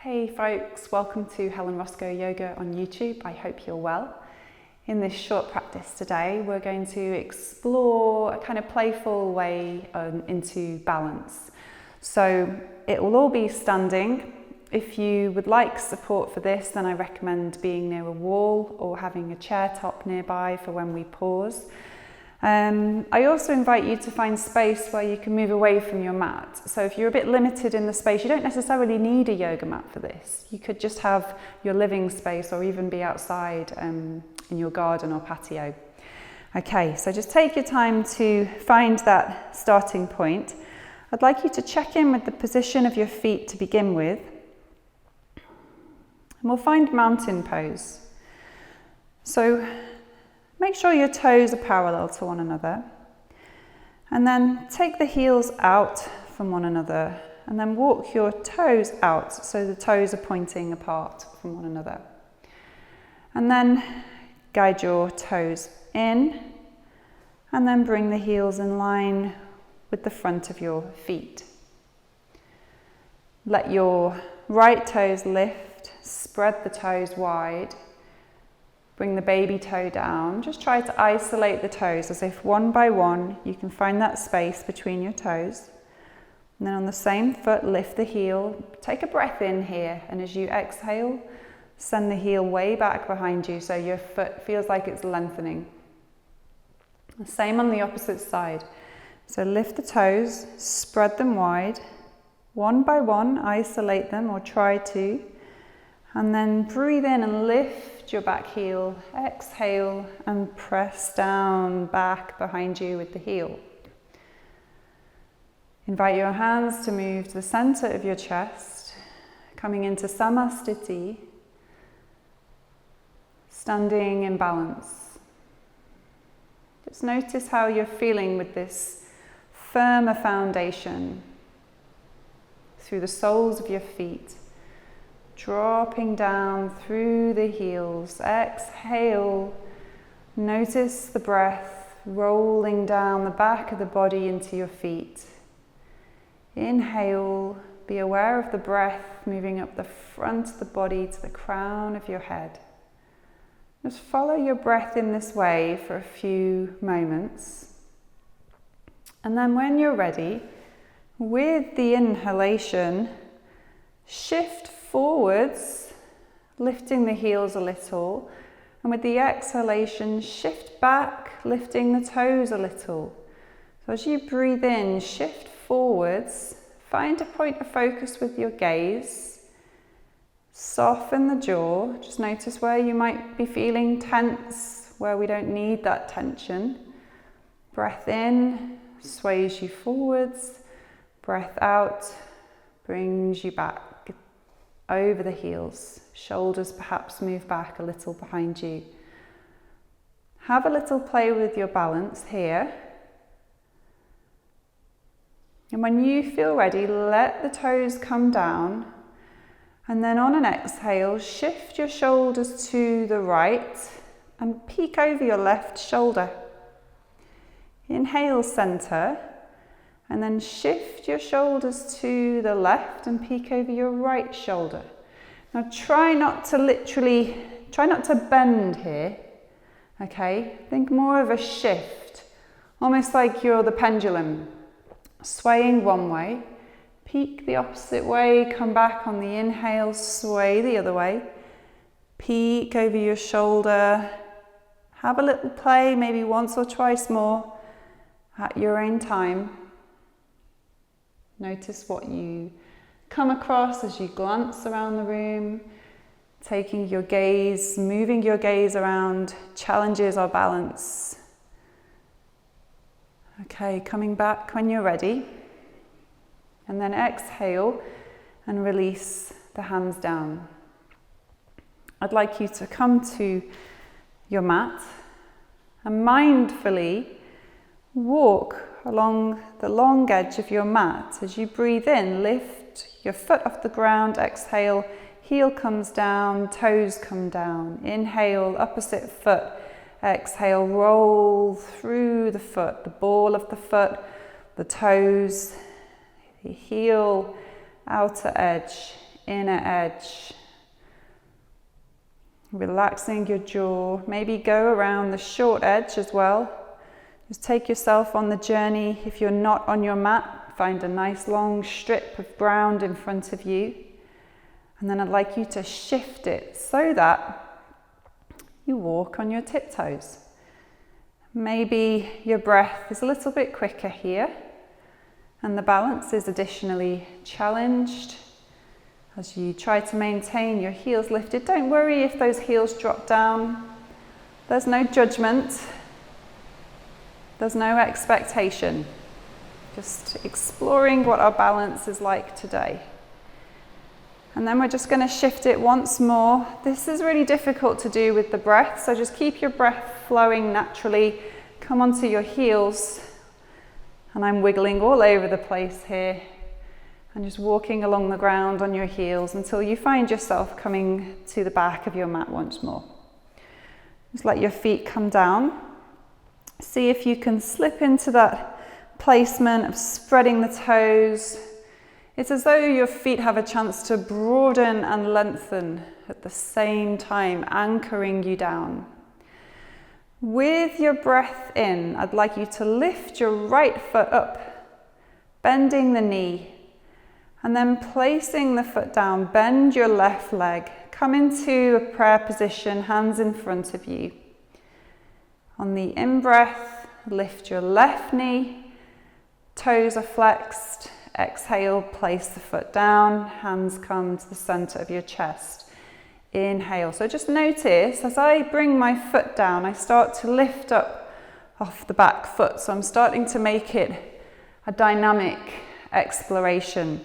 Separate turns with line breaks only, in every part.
Hey folks, welcome to Helen Roscoe Yoga on YouTube. I hope you're well. In this short practice today, we're going to explore a kind of playful way into balance. So it will all be standing. If you would like support for this, then I recommend being near a wall or having a chair top nearby for when we pause. I also invite you to find space where you can move away from your mat. So if you're a bit limited in the space, you don't necessarily need a yoga mat for this. You could just have your living space or even be outside in your garden or patio. Okay, so just take your time to find that starting point. I'd like you to check in with the position of your feet to begin with. And we'll find mountain pose. So make sure your toes are parallel to one another, and then take the heels out from one another, and then walk your toes out so the toes are pointing apart from one another. And then guide your toes in, and then bring the heels in line with the front of your feet. Let your right toes lift, spread the toes wide. Bring the baby toe down. Just try to isolate the toes as if one by one you can find that space between your toes. And then on the same foot, lift the heel. Take a breath in here, and as you exhale, send the heel way back behind you so your foot feels like it's lengthening. The same on the opposite side. So lift the toes, spread them wide. One by one, isolate them or try to. And then breathe in and lift your back heel. Exhale and press down back behind you with the heel. Invite your hands to move to the center of your chest, coming into Samastiti, standing in balance. Just notice how you're feeling with this firmer foundation through the soles of your feet. Dropping down through the heels. Exhale. Notice the breath rolling down the back of the body into your feet. Inhale. Be aware of the breath moving up the front of the body to the crown of your head. Just follow your breath in this way for a few moments. And then when you're ready, with the inhalation, shift forwards, lifting the heels a little, and with the exhalation, shift back, lifting the toes a little. So as you breathe in, shift forwards, find a point of focus with your gaze, soften the jaw, just notice where you might be feeling tense, where we don't need that tension. Breath in, sways you forwards, breath out, brings you back. Over the heels, shoulders perhaps move back a little behind you. Have a little play with your balance here. And when you feel ready, let the toes come down. And then on an exhale, shift your shoulders to the right and peek over your left shoulder. Inhale, center. And then shift your shoulders to the left and peek over your right shoulder. Now try not to bend here, okay? Think more of a shift, almost like you're the pendulum, swaying one way, peek the opposite way, come back on the inhale, sway the other way, peek over your shoulder, have a little play, maybe once or twice more at your own time. Notice what you come across as you glance around the room, taking your gaze, moving your gaze around, challenges our balance. Okay, coming back when you're ready. And then exhale and release the hands down. I'd like you to come to your mat and mindfully walk along the long edge of your mat. As you breathe in, lift your foot off the ground, exhale, heel comes down, toes come down. Inhale, opposite foot, exhale, roll through the foot, the ball of the foot, the toes, the heel, outer edge. inner edge. Relaxing your jaw. Maybe go around the short edge as well. Just take yourself on the journey. If you're not on your mat, find a nice long strip of ground in front of you. And then I'd like you to shift it so that you walk on your tiptoes. Maybe your breath is a little bit quicker here, and the balance is additionally challenged as you try to maintain your heels lifted. Don't worry if those heels drop down. There's no judgment. There's no expectation. Just exploring what our balance is like today. And then we're just going to shift it once more. This is really difficult to do with the breath, so just keep your breath flowing naturally. Come onto your heels. And I'm wiggling all over the place here. And just walking along the ground on your heels until you find yourself coming to the back of your mat once more. Just let your feet come down. See if you can slip into that placement of spreading the toes. It's as though your feet have a chance to broaden and lengthen at the same time, anchoring you down. With your breath in, I'd like you to lift your right foot up, bending the knee, and then placing the foot down. Bend your left leg. Come into a prayer position, hands in front of you. On the in-breath, lift your left knee, toes are flexed. Exhale, place the foot down, hands come to the center of your chest. Inhale. So just notice, as I bring my foot down, I start to lift up off the back foot. So I'm starting to make it a dynamic exploration.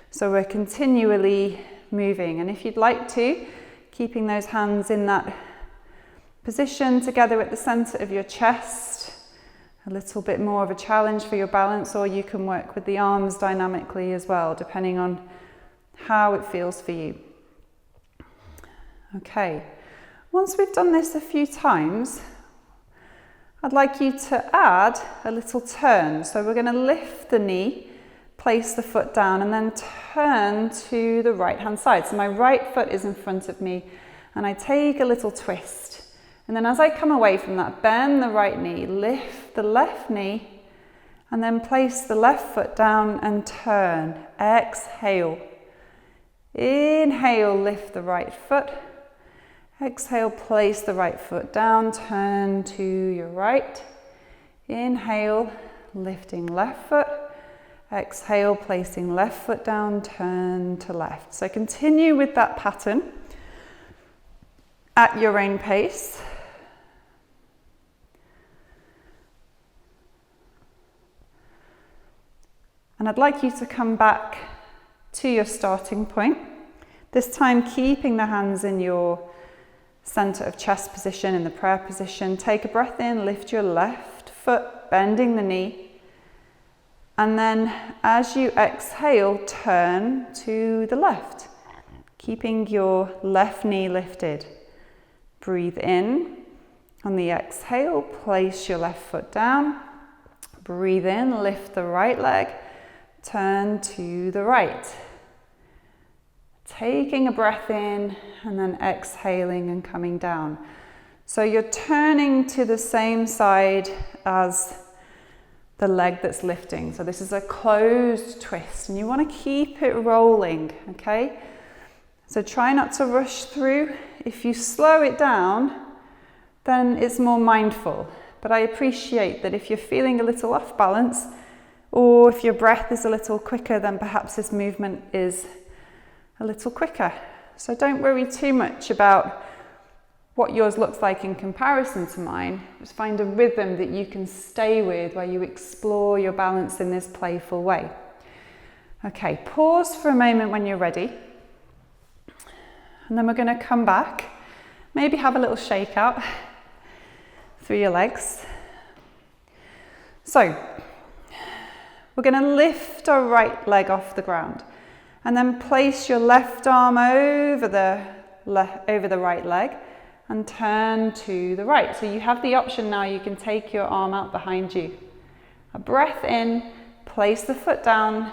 So we're continually moving. And if you'd like to, keeping those hands in that position together at the center of your chest, a little bit more of a challenge for your balance, or you can work with the arms dynamically as well, depending on how it feels for you. Okay, once we've done this a few times, I'd like you to add a little turn. So we're going to lift the knee, place the foot down, and then turn to the right hand side. So my right foot is in front of me, and I take a little twist. And then as I come away from that, bend the right knee, lift the left knee, and then place the left foot down and turn. Exhale. Inhale, lift the right foot. Exhale, place the right foot down, turn to your right. Inhale, lifting left foot. Exhale, placing left foot down, turn to left. So continue with that pattern at your own pace. And I'd like you to come back to your starting point. This time keeping the hands in your center of chest position, in the prayer position. Take a breath in, lift your left foot, bending the knee. And then as you exhale, turn to the left, keeping your left knee lifted. Breathe in. On the exhale, place your left foot down. Breathe in, lift the right leg. Turn to the right. Taking a breath in and then exhaling and coming down. So you're turning to the same side as the leg that's lifting. So this is a closed twist, and you want to keep it rolling, okay? So try not to rush through. If you slow it down, then it's more mindful. But I appreciate that if you're feeling a little off balance, or if your breath is a little quicker, then perhaps this movement is a little quicker. So don't worry too much about what yours looks like in comparison to mine. Just find a rhythm that you can stay with where you explore your balance in this playful way. Okay, pause for a moment when you're ready. And then we're going to come back. Maybe have a little shake out through your legs. So, we're going to lift our right leg off the ground and then place your left arm over the right leg and turn to the right. So you have the option now, you can take your arm out behind you. A breath in, place the foot down.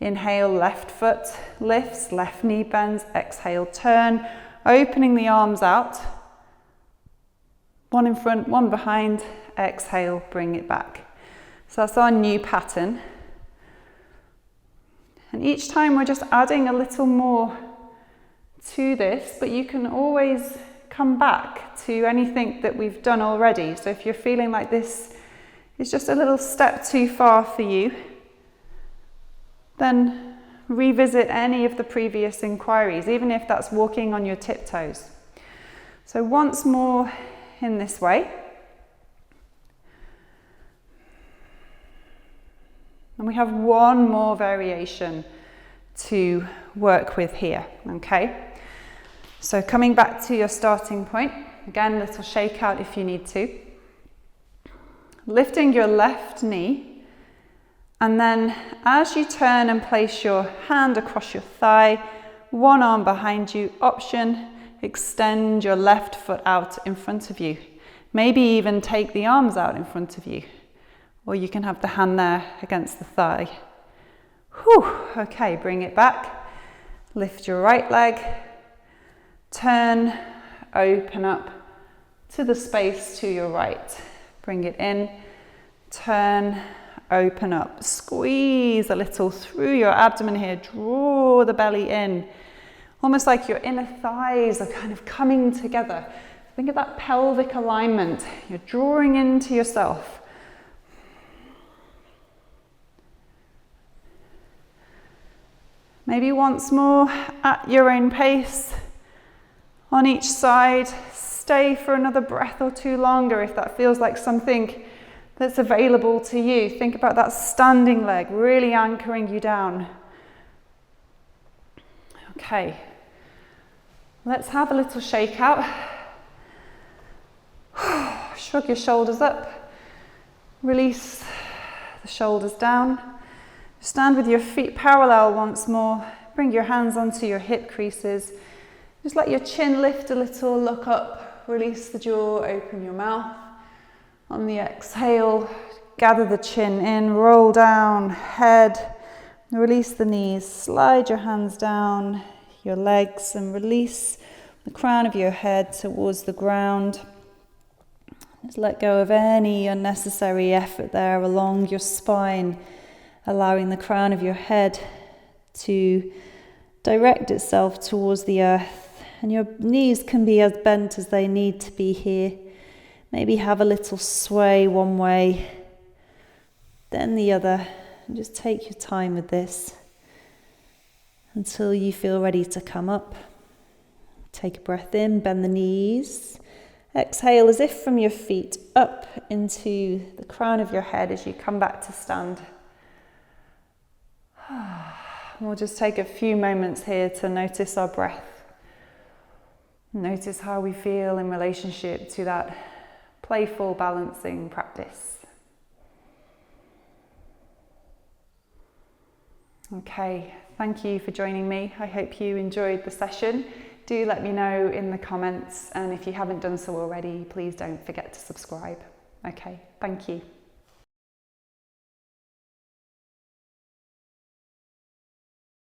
Inhale, left foot lifts, left knee bends. Exhale, turn, opening the arms out. One in front, one behind. Exhale, bring it back. So that's our new pattern. And each time we're just adding a little more to this, but you can always come back to anything that we've done already. So if you're feeling like this is just a little step too far for you, then revisit any of the previous inquiries, even if that's walking on your tiptoes. So once more in this way. And we have one more variation to work with here, okay? So coming back to your starting point, again, little shake out if you need to. Lifting your left knee, and then as you turn and place your hand across your thigh, one arm behind you, option, extend your left foot out in front of you. Maybe even take the arms out in front of you, or you can have the hand there against the thigh. Whew. Okay, bring it back. Lift your right leg, turn, open up to the space to your right. Bring it in, turn, open up. Squeeze a little through your abdomen here. Draw the belly in. Almost like your inner thighs are kind of coming together. Think of that pelvic alignment. You're drawing into yourself. Maybe once more at your own pace on each side. Stay for another breath or two longer if that feels like something that's available to you. Think about that standing leg really anchoring you down. Okay, let's have a little shake out. Shrug your shoulders up. Release the shoulders down. Stand with your feet parallel once more. Bring your hands onto your hip creases. Just let your chin lift a little, look up, release the jaw, open your mouth. On the exhale, gather the chin in, roll down, head, release the knees, slide your hands down your legs and release the crown of your head towards the ground. Just let go of any unnecessary effort there along your spine, allowing the crown of your head to direct itself towards the earth, and your knees can be as bent as they need to be here. Maybe have a little sway one way, then the other, and just take your time with this until you feel ready to come up. Take a breath in, bend the knees. Exhale as if from your feet up into the crown of your head as you come back to stand. We'll just take a few moments here to notice our breath. Notice how we feel in relationship to that playful balancing practice. Okay, thank you for joining me. I hope you enjoyed the session. Do let me know in the comments, and if you haven't done so already, please don't forget to subscribe. Okay, thank you.